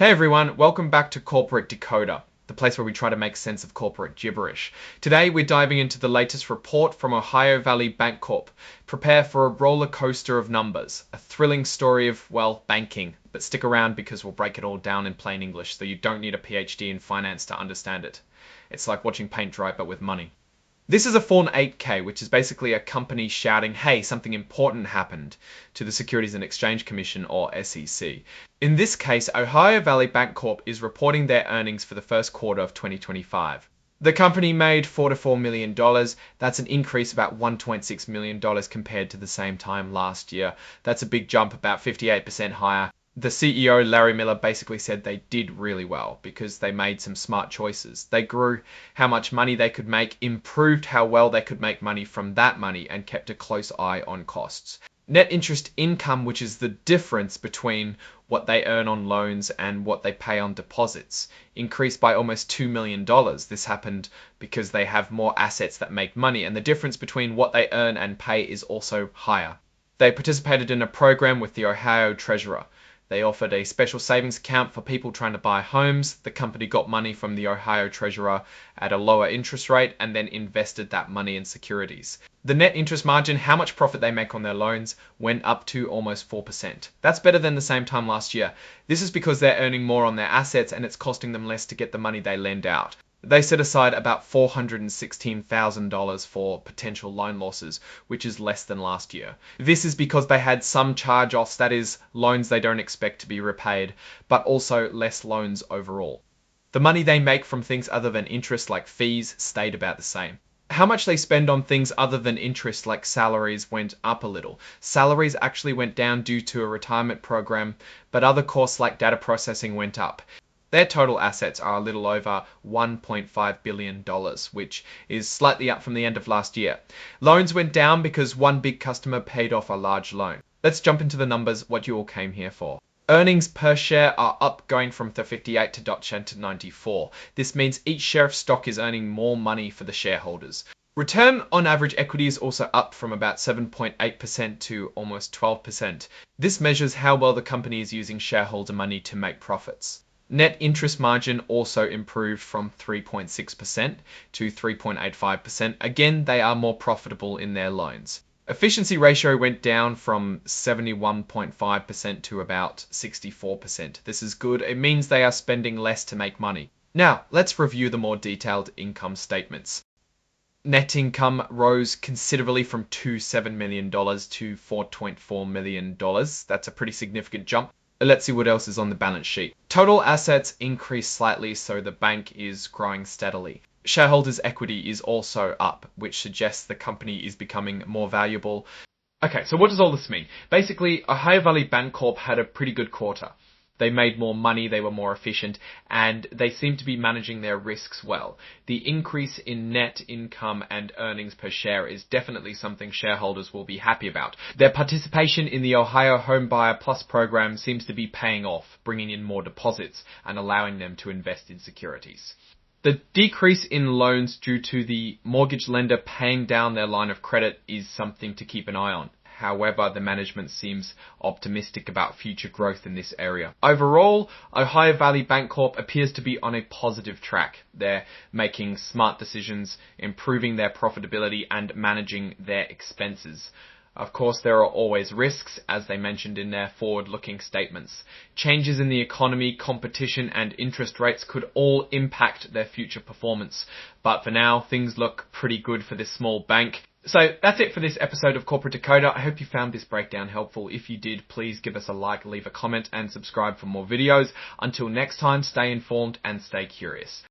Hey everyone, welcome back to Corporate Decoder, the place where we try to make sense of corporate gibberish. Today we're diving into the latest report from Ohio Valley Bank Corp. Prepare for a roller coaster of numbers, a thrilling story of, well, banking. But stick around because we'll break it all down in plain English so you don't need a PhD in finance to understand it. It's like watching paint dry but with money. This is a Form 8K, which is basically a company shouting, hey, something important happened, to the Securities and Exchange Commission, or SEC. In this case, Ohio Valley Bank Corp is reporting their earnings for the first quarter of 2025. The company made $44 million. That's an increase about $1.6 million compared to the same time last year. That's a big jump, about 58% higher. The CEO, Larry Miller, basically said they did really well because they made some smart choices. They grew how much money they could make, improved how well they could make money from that money, and kept a close eye on costs. Net interest income, which is the difference between what they earn on loans and what they pay on deposits, increased by almost $2 million. This happened because they have more assets that make money, and the difference between what they earn and pay is also higher. They participated in a program with the Ohio Treasurer. They offered a special savings account for people trying to buy homes. The company got money from the Ohio Treasurer at a lower interest rate and then invested that money in securities. The net interest margin, how much profit they make on their loans, went up to almost 4%. That's better than the same time last year. This is because they're earning more on their assets and it's costing them less to get the money they lend out. They set aside about $416,000 for potential loan losses, which is less than last year. This is because they had some charge-offs, that is, loans they don't expect to be repaid, but also less loans overall. The money they make from things other than interest, like fees, stayed about the same. How much they spend on things other than interest, like salaries, went up a little. Salaries actually went down due to a retirement program, but other costs like data processing went up. Their total assets are a little over $1.5 billion, which is slightly up from the end of last year. Loans went down because one big customer paid off a large loan. Let's jump into the numbers, what you all came here for. Earnings per share are up, going from the 58 to 94. This means each share of stock is earning more money for the shareholders. Return on average equity is also up from about 7.8% to almost 12%. This measures how well the company is using shareholder money to make profits. Net interest margin also improved from 3.6% to 3.85%. Again, they are more profitable in their loans. Efficiency ratio went down from 71.5% to about 64%. This is good. It means they are spending less to make money. Now, let's review the more detailed income statements. Net income rose considerably from $2.7 million to $4.4 million. That's a pretty significant jump. Let's see what else is on the balance sheet. Total assets increased slightly, so the bank is growing steadily. Shareholders' equity is also up, which suggests the company is becoming more valuable. Okay, so what does all this mean? Basically, Ohio Valley Bank Corp had a pretty good quarter. They made more money, they were more efficient, and they seem to be managing their risks well. The increase in net income and earnings per share is definitely something shareholders will be happy about. Their participation in the Ohio Homebuyer Plus program seems to be paying off, bringing in more deposits and allowing them to invest in securities. The decrease in loans due to the mortgage lender paying down their line of credit is something to keep an eye on. However, the management seems optimistic about future growth in this area. Overall, Ohio Valley Bank Corp appears to be on a positive track. They're making smart decisions, improving their profitability, and managing their expenses. Of course, there are always risks, as they mentioned in their forward-looking statements. Changes in the economy, competition, and interest rates could all impact their future performance. But for now, things look pretty good for this small bank. So that's it for this episode of Corporate Decoder. I hope you found this breakdown helpful. If you did, please give us a like, leave a comment, and subscribe for more videos. Until next time, stay informed and stay curious.